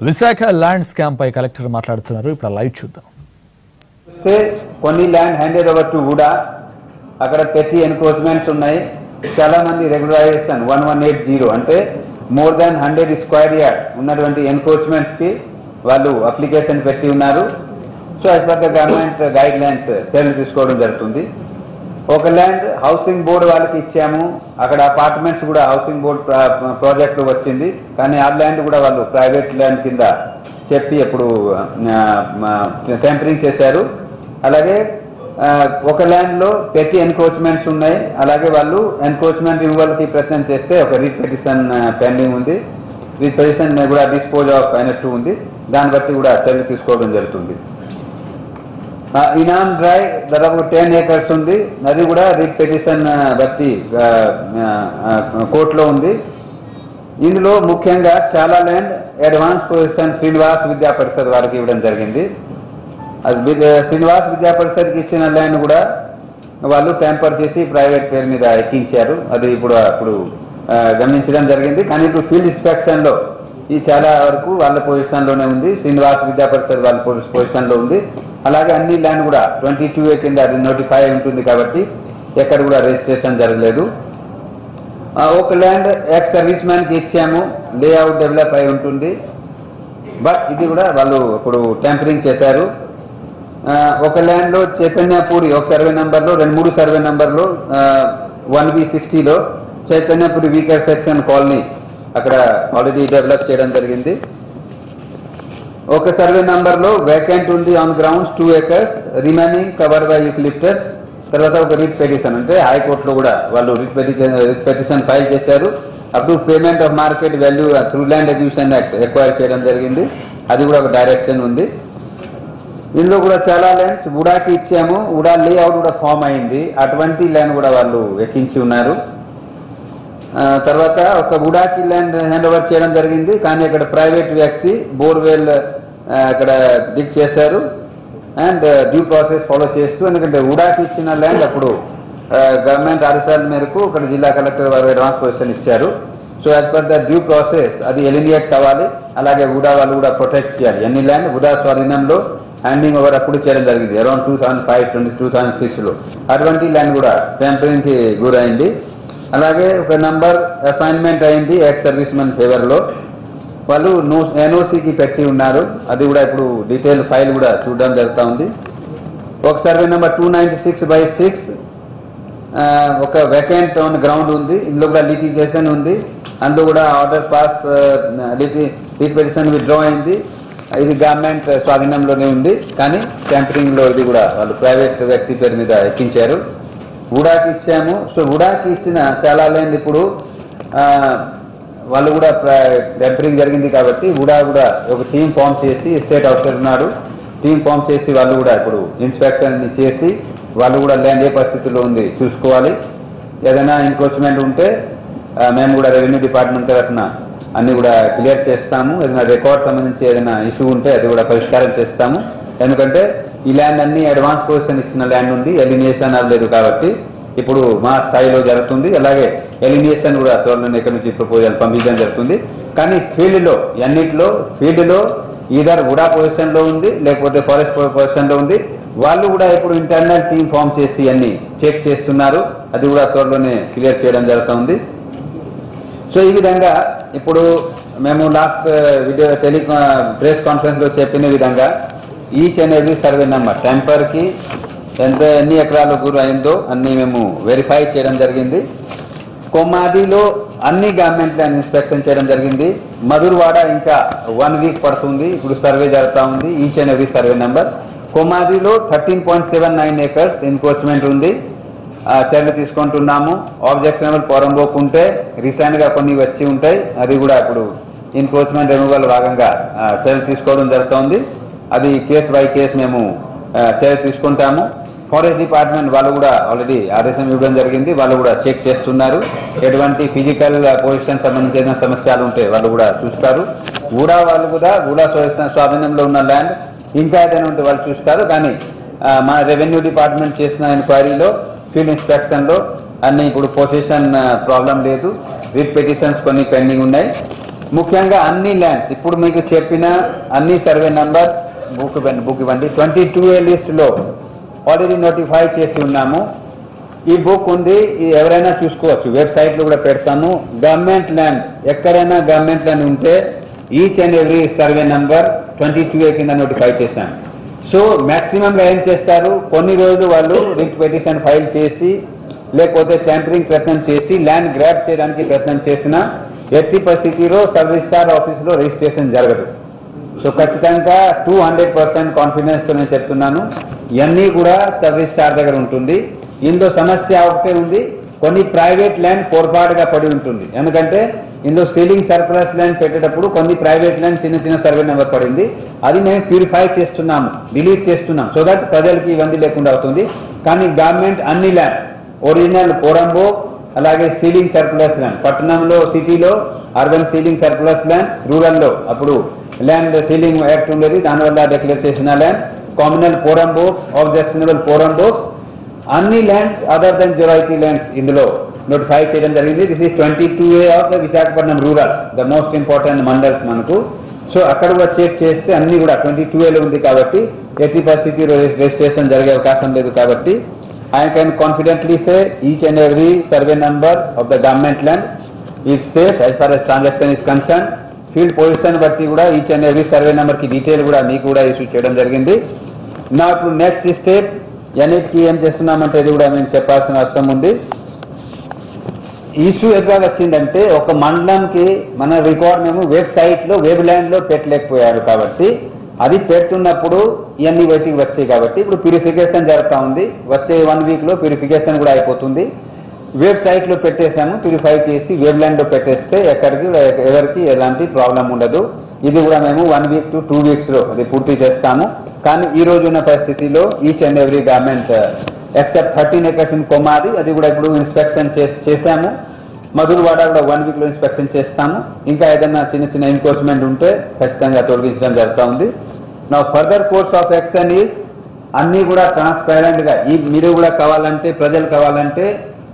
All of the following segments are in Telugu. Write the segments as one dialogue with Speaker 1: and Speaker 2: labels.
Speaker 1: విశాఖ ల్యాండ్ స్కామ్ పై కలెక్టర్ మాట్లాడుతున్నారు. ఇప్పుడు లైవ్ చూద్దాం.
Speaker 2: కొన్ని ల్యాండ్ హ్యాండెడ్ ఓవర్ టు కూడా అక్కడ పెట్టి ఎన్క్రోచ్మెంట్స్ ఉన్నాయి. చాలా మంది రెగ్యులరైజేషన్ 1180 అంటే మోర్ దాన్ 100 స్క్వేర్ యార్డ్ ఉన్నటువంటి ఎన్క్రోచ్మెంట్స్ కి వాళ్ళు అప్లికేషన్ పెట్టి ఉన్నారు. So as per the government guide lines చర్యలు తీసుకోవడం జరుగుతుంది. ఒక ల్యాండ్ హౌసింగ్ బోర్డు వాళ్ళకి ఇచ్చాము, అక్కడ అపార్ట్మెంట్స్ కూడా హౌసింగ్ బోర్డు ప్రాజెక్టు వచ్చింది, కానీ ఆ ల్యాండ్ కూడా వాళ్ళు ప్రైవేట్ ల్యాండ్ కింద చెప్పి ఇప్పుడు టెంపరింగ్ చేశారు. అలాగే ఒక ల్యాండ్లో పెట్టి ఎన్క్రోచ్మెంట్స్ ఉన్నాయి, అలాగే వాళ్ళు ఎన్క్రోచ్మెంట్ రిమూవల్కి ప్రయత్నం చేస్తే ఒక రీట్ పిటిషన్ పెండింగ్ ఉంది. రీట్ పిటిషన్ కూడా డిస్పోజ్ ఆఫ్ అయినట్టు ఉంది, దాన్ని బట్టి కూడా చర్యలు తీసుకోవడం జరుగుతుంది. ఇనామ్ డ్రై దాదాపు 10 acres ఉంది, అది కూడా రీట్ పిటిషన్ బట్టి కోర్టులో ఉంది. ఇందులో ముఖ్యంగా చాలా ల్యాండ్ అడ్వాన్స్ పొజిషన్ శ్రీనివాస్ విద్యా పరిషత్ వారికి ఇవ్వడం జరిగింది. అది శ్రీనివాస్ విద్యా పరిషత్కి ఇచ్చిన ల్యాండ్ కూడా వాళ్ళు ట్యాంపర్ చేసి ప్రైవేట్ పేరు మీద ఎక్కించారు. అది ఇప్పుడు గమనించడం జరిగింది. కానీ ఇప్పుడు ఫీల్డ్ ఇన్స్పెక్షన్లో ఈ చాలా వరకు వాళ్ళ పొజిషన్లోనే ఉంది. శ్రీనివాస్ విద్యా పరిషత్ వాళ్ళ పొజిషన్లో ఉంది. అలాగే అన్ని ల్యాండ్ కూడా 22A కింద అది నోటిఫై ఉంటుంది కాబట్టి ఎక్కడ కూడా రిజిస్ట్రేషన్ జరగలేదు. ఒక ల్యాండ్ ఎక్స్ సర్వీస్ మ్యాన్కి ఇచ్చాము, లేఅవుట్ డెవలప్ అయి ఉంటుంది, బట్ ఇది కూడా వాళ్ళు ఇప్పుడు టెంపరింగ్ చేశారు. ఒక ల్యాండ్లో చైతన్యపూరి ఒక సర్వే నెంబర్లో 2-3 సర్వే నెంబర్లో 1B60లో చైతన్యపూరి వీకర్ సెక్షన్ కాలనీ అక్కడ ఆల్రెడీ డెవలప్ చేయడం జరిగింది. ఒక సర్వే నంబర్లో వేకెంట్ ఉంది on grounds 2 acres remaining cover by eucalyptus. తర్వాత ఒక రిట్ పిటిషన్ అంటే హైకోర్టులో కూడా వాళ్ళు రిట్ పిటిషన్ ఫైల్ చేశారు. అప్పుడు payment of market value through land acquisition act acquire చేయడం జరిగింది, అది కూడా ఒక డైరెక్షన్ ఉంది. ఇందులో కూడా చాలా ల్యాండ్స్ ఉడాకి ఇచ్చాము, ఉడా లేఅవుట్ కూడా ఫామ్ అయింది, అటువంటి ల్యాండ్ కూడా వాళ్ళు ఎక్కించి ఉన్నారు. తర్వాత ఒక ఉడాకి ల్యాండ్ హ్యాండ్ ఓవర్ చేయడం జరిగింది, కానీ అక్కడ ప్రైవేట్ వ్యక్తి బోర్వెల్ అక్కడ డిగ్ చేశారు అండ్ డ్యూ ప్రాసెస్ ఫాలో చేస్తూ, ఎందుకంటే ఉడాకి ఇచ్చిన ల్యాండ్ అప్పుడు గవర్నమెంట్ ఆదేశాల మేరకు అక్కడ జిల్లా కలెక్టర్ వారు అడ్వాన్స్ పొజిషన్ ఇచ్చారు. So as per the due process అది ఎలిమినేట్ కావాలి. అలాగే ఉడా వాళ్ళు కూడా ప్రొటెక్ట్ చేయాలి. అన్ని ల్యాండ్ ఉడా స్వాధీనంలో హ్యాండింగ్ ఓవర్ అప్పుడు చేయడం జరిగింది అరౌండ్ 2005-2006లో. అటువంటి ల్యాండ్ కూడా టెంపరింగ్కి గురైంది. అలాగే ఒక నంబర్ అసైన్మెంట్ అయింది ఎక్స్ సర్వీస్ మెన్ ఫేవర్లో, వాళ్ళు ఎన్ఓసికి పెట్టి ఉన్నారు, అది కూడా ఇప్పుడు డీటెయిల్ ఫైల్ కూడా చూడడం జరుగుతూ ఉంది. ఒక సర్వే నెంబర్ 296/6 ఒక వేకెంట్ ఆన్ గ్రౌండ్ ఉంది, ఇందులో కూడా లిటిగేషన్ ఉంది, అందులో కూడా order pass writ petition withdraw అయింది. ఇది గవర్నమెంట్ స్వాధీనంలోనే ఉంది, కానీ ట్యాంపరింగ్లో ఇది కూడా వాళ్ళు ప్రైవేట్ వ్యక్తి పేరు మీద ఎక్కించారు. ఉడాకి ఇచ్చాము. సో ఉడాకి ఇచ్చిన చాలా ల్యాండ్ ఇప్పుడు వాళ్ళు కూడా టెంపరింగ్ జరిగింది కాబట్టి ఉడా కూడా ఒక టీం ఫామ్ చేసి స్టేట్ ఆఫీసర్ ఉన్నారు, టీం ఫామ్ చేసి వాళ్ళు కూడా ఇప్పుడు ఇన్స్పెక్షన్ చేసి వాళ్ళు కూడా ల్యాండ్ ఏ పరిస్థితిలో ఉంది చూసుకోవాలి. ఏదైనా ఎంక్రోచ్మెంట్ ఉంటే మేము కూడా రెవెన్యూ డిపార్ట్మెంట్ తరఫున అన్ని కూడా క్లియర్ చేస్తాము. ఏదైనా రికార్డ్ సంబంధించి ఏదైనా ఇష్యూ ఉంటే అది కూడా పరిష్కారం చేస్తాము. ఎందుకంటే ఈ ల్యాండ్ అన్ని అడ్వాన్స్ పొజిషన్ ఇచ్చిన ల్యాండ్ ఉంది, ఎలిమినేషన్ అవ్వలేదు కాబట్టి ఇప్పుడు మా స్థాయిలో జరుగుతుంది. అలాగే ఎలిమినేషన్ కూడా త్వరలో ఇక్కడ నుంచి ప్రపోజల్ పంపించడం జరుగుతుంది. కానీ ఫీల్డ్లో అన్నింటిలో ఫీల్డ్లో ఈధర్ ఉడా పొజిషన్లో ఉంది లేకపోతే ఫారెస్ట్ పొజిషన్లో ఉంది. వాళ్ళు కూడా ఇప్పుడు ఇంటర్నల్ టీం ఫామ్ చేసి అన్ని చెక్ చేస్తున్నారు, అది కూడా త్వరలోనే క్లియర్ చేయడం జరుగుతుంది. సో ఈ విధంగా ఇప్పుడు మేము లాస్ట్ వీడియో ప్రెస్ కాన్ఫరెన్స్లో చెప్పిన విధంగా each and every survey number టెంపర్కి ఎన్ని ఎకరాలు గురి అయిందో అన్నీ మేము వెరిఫై చేయడం జరిగింది. కొమ్మాదిలో అన్ని గవర్నమెంట్ ల్యాండ్ ఇన్స్పెక్షన్ చేయడం జరిగింది. మధుర్వాడ ఇంకా 1 week పడుతుంది, ఇప్పుడు సర్వే జరుగుతూ ఉంది each and every survey number. కొమ్మాదిలో 13.79 acres ఎన్క్రోచ్మెంట్ ఉంది, చర్యలు తీసుకుంటున్నాము. ఆబ్జెక్షనబుల్ పొరంబోక్ ఉంటే రీసెంట్గా కొన్ని వచ్చి ఉంటాయి, అది కూడా ఇప్పుడు ఎన్క్రోచ్మెంట్ రిమూవల్ భాగంగా చర్యలు తీసుకోవడం జరుగుతుంది. అది కేస్ బై కేస్ మేము చర్య తీసుకుంటాము. ఫారెస్ట్ డిపార్ట్మెంట్ వాళ్ళు కూడా ఆల్రెడీ ఆదేశం ఇవ్వడం జరిగింది, వాళ్ళు కూడా చెక్ చేస్తున్నారు. ఎటువంటి ఫిజికల్ పొజిషన్ సంబంధించిన సమస్యలు ఉంటే వాళ్ళు కూడా చూస్తారు. ఊడా వాళ్ళు కూడా ఊడా స్వాధీనంలో ఉన్న ల్యాండ్ ఇంకా ఏదైనా ఉంటే వాళ్ళు చూస్తారు. కానీ మన రెవెన్యూ డిపార్ట్మెంట్ చేసిన ఎంక్వైరీలో ఫీల్డ్ ఇన్స్పెక్షన్లో అన్ని ఇప్పుడు పొజిషన్ ప్రాబ్లం లేదు. రిట్ పిటిషన్స్ కొన్ని పెండింగ్ ఉన్నాయి. ముఖ్యంగా అన్ని ల్యాండ్స్ ఇప్పుడు మీకు చెప్పిన అన్ని సర్వే నంబర్ బుక్ ఇవ్వండి 22A లిస్టులో ఆల్రెడీ నోటిఫై చేసి ఉన్నాము. ఈ బుక్ ఉంది, ఎవరైనా చూసుకోవచ్చు, వెబ్సైట్లో కూడా పెడతాము. గవర్నమెంట్ ల్యాండ్ ఎక్కడైనా గవర్నమెంట్ ల్యాండ్ ఉంటే each and every survey number 22A కింద నోటిఫై చేశాను. సో మ్యాక్సిమంగా ఏం చేస్తారు, కొన్ని రోజులు వాళ్ళు రిట్ పిటిషన్ ఫైల్ చేసి లేకపోతే ట్యాంపరింగ్ ప్రయత్నం చేసి ల్యాండ్ గ్రాబ్ చేయడానికి ప్రయత్నం చేసిన ఎట్టి పరిస్థితిలో సబ్ రిజిస్ట్రార్ ఆఫీసులో రిజిస్ట్రేషన్ జరగదు. సో ఖచ్చితంగా 200% కాన్ఫిడెన్స్తో నేను చెప్తున్నాను, ఇవన్నీ కూడా సబ్ రిజిస్ట్రార్ దగ్గర ఉంటుంది. ఇందులో సమస్య ఒకటే ఉంది, కొన్ని ప్రైవేట్ ల్యాండ్ పొరపాటుగా పడి ఉంటుంది. ఎందుకంటే ఇందులో సీలింగ్ సర్ప్లస్ ల్యాండ్ పెట్టేటప్పుడు కొన్ని ప్రైవేట్ ల్యాండ్ చిన్న చిన్న సర్వే నెంబర్ పడింది. అది మేము ప్యూరిఫై చేస్తున్నాము, డిలీట్ చేస్తున్నాం, సో దట్ ప్రజలకి ఇబ్బంది లేకుండా అవుతుంది. కానీ గవర్నమెంట్ అన్ని ల్యాండ్ ఒరిజినల్ పోరంబో అలాగే సీలింగ్ సర్ప్లస్ ల్యాండ్, పట్టణంలో సిటీలో అర్బన్ సీలింగ్ సర్ప్లస్ ల్యాండ్, రూరల్లో అప్పుడు ల్యాండ్ సీలింగ్ యాక్ట్ ఉండేది, దానివల్ల డిక్లేర్ చేసిన ల్యాండ్, కామనల్ పోరంబోక్స్, ఆబ్జెక్షనబుల్ పోరంబోక్స్, అన్ని ల్యాండ్స్ అదర్ దెన్ జొరాయిటీ ల్యాండ్స్ ఇందులో నోటిఫై చేయడం జరిగింది. This is 22A of the Visakhapatnam rural, the most important mandals మనకు. సో అక్కడ కూడా చెక్ చేస్తే అన్ని కూడా 22Aలో ఉంది కాబట్టి ఎట్టి పరిస్థితి రిజిస్ట్రేషన్ జరిగే అవకాశం లేదు. కాబట్టి I can confidently say each and every survey number of the government land is safe as far as transaction is concerned. Field position బట్టి కూడా each and every survey number కి డీటెయిల్ కూడా మీకు కూడా ఇష్యూ చేయడం జరిగింది. నా ఇప్పుడు నెక్స్ట్ స్టెప్ ఎన్నిటికి ఏం చేస్తున్నామంటే ఇది కూడా మేము చెప్పాల్సిన అవసరం ఉంది. ఇష్యూ ఎట్లా వచ్చిందంటే ఒక మండలంకి మన రికార్డ్ మేము వెబ్సైట్లో వెబ్ ల్యాండ్లో పెట్టలేకపోయారు కాబట్టి అది పెడుతున్నప్పుడు ఇవన్నీ బయటికి వచ్చాయి కాబట్టి ఇప్పుడు ప్యూరిఫికేషన్ జరుగుతూ ఉంది. వచ్చే 1 వీక్లో ప్యూరిఫికేషన్ కూడా అయిపోతుంది. వెబ్సైట్లో పెట్టేశాము, ప్యూరిఫై చేసి వెబ్ ల్యాండ్లో పెట్టేస్తే ఎవరికి ఎలాంటి ప్రాబ్లం ఉండదు. ఇది కూడా మేము 1 వీక్ to 2 వీక్స్లో అది పూర్తి చేస్తాము. కానీ ఈ రోజు ఉన్న పరిస్థితిలో each and every government except 13 acres in Kommadi అది కూడా ఇప్పుడు ఇన్స్పెక్షన్ చేశాము. మధురవాడ కూడా 1 వీక్లో ఇన్స్పెక్షన్ చేస్తాము. ఇంకా ఏదైనా చిన్న చిన్న ఎన్ఫోర్స్మెంట్ ఉంటే ఖచ్చితంగా తొలగించడం జరుగుతూ ఉంది. నా further course of action is అన్నీ కూడా ట్రాన్స్పరెంట్గా మీరు కూడా కావాలంటే ప్రజలు కావాలంటే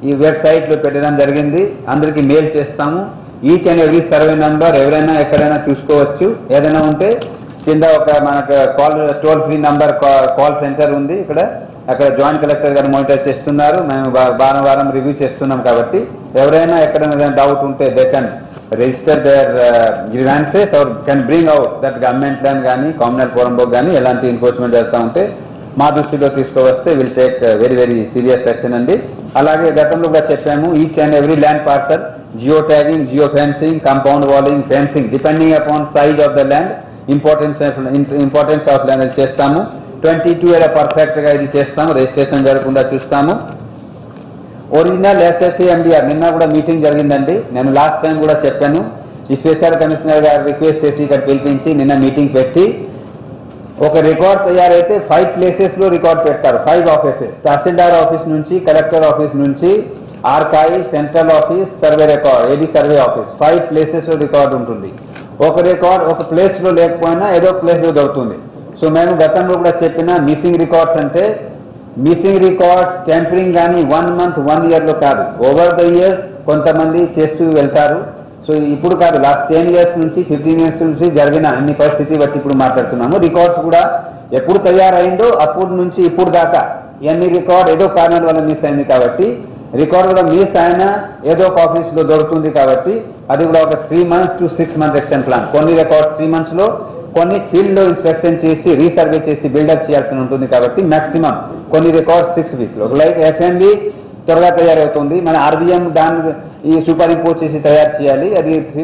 Speaker 2: ఈ వెబ్సైట్లో పెట్టడం జరిగింది, అందరికీ మెయిల్ చేస్తాము. Each and every survey number ఎవరైనా ఎక్కడైనా చూసుకోవచ్చు. ఏదైనా ఉంటే కింద ఒక మనకు toll free number call centre ఉంది ఇక్కడ, అక్కడ జాయింట్ కలెక్టర్ గారు మానిటర్ చేస్తున్నారు. మేము వారం రివ్యూ చేస్తున్నాం కాబట్టి ఎవరైనా ఎక్కడైనా డౌట్ ఉంటే they can register their grievances or can bring out that government land కానీ కామనల్ పోరంబో కానీ ఎలాంటి ఎన్ఫోర్స్మెంట్ చేస్తూ ఉంటే మా దృష్టిలో తీసుకువస్తే will take very serious action అండి. అలాగే గతంలో కూడా చెప్పాము, each and every land parcel geo tagging, geo fencing, compound walling, fencing depending upon size of the land, importance of land అది చేస్తాము. 22A పర్ఫెక్ట్గా ఇది చేస్తాము, రిజిస్ట్రేషన్ జరగకుండా చూస్తాము. ఒరిజినల్ SFA MDR నిన్న కూడా మీటింగ్ జరిగిందండి. నేను లాస్ట్ టైం కూడా చెప్పాను, ఈ స్పెషల్ కమిషనర్ గారు రిక్వెస్ట్ చేసి ఇక్కడ పిలిపించి నిన్న మీటింగ్ పెట్టి ఒక రికార్డ్ తయారైతే 5 ప్లేసెస్లో రికార్డ్ పెడతారు. 5 ఆఫీసెస్, తహసీల్దార్ ఆఫీస్ నుంచి, కలెక్టర్ ఆఫీస్ నుంచి, archive, central office, survey record, ఏడీ సర్వే ఆఫీస్, 5 ప్లేసెస్లో రికార్డ్ ఉంటుంది. ఒక రికార్డ్ ఒక ప్లేస్లో లేకపోయినా ఏదో ప్లేస్లో దొరుకుతుంది. సో మేము గతంలో కూడా చెప్పిన మిస్సింగ్ రికార్డ్స్ అంటే మిస్సింగ్ రికార్డ్స్ టెంపరింగ్ కానీ 1 month 1 yearలో కాదు, ఓవర్ ద ఇయర్స్ కొంతమంది చేస్తూ వెళ్తారు. సో ఇప్పుడు కాదు, లాస్ట్ 10 years నుంచి 15 years నుంచి జరిగిన అన్ని పరిస్థితి బట్టి ఇప్పుడు మాట్లాడుతున్నాము. రికార్డ్స్ కూడా ఎప్పుడు తయారైందో అప్పుడు నుంచి ఇప్పుడు దాకా ఇవన్నీ రికార్డ్ ఏదో కారణాల వల్ల మిస్ అయింది కాబట్టి రికార్డ్ కూడా మిస్ అయినా ఏదో ఒక ఆఫీస్లో దొరుకుతుంది కాబట్టి అది కూడా ఒక 3 months to 6 month action plan. కొన్ని రికార్డ్ 3 monthsలో, కొన్ని ఫీల్డ్లో ఇన్స్పెక్షన్ చేసి రీసర్వే చేసి బిల్డప్ చేయాల్సి ఉంటుంది కాబట్టి మాక్సిమం కొన్ని రికార్డ్ 6 weeksలో. లైక్ FMB త్వరగా తయారవుతుంది, మన RBM దాన్ని ఈ సూపర్ ఇంపోజ్ చేసి తయారు చేయాలి, అది 3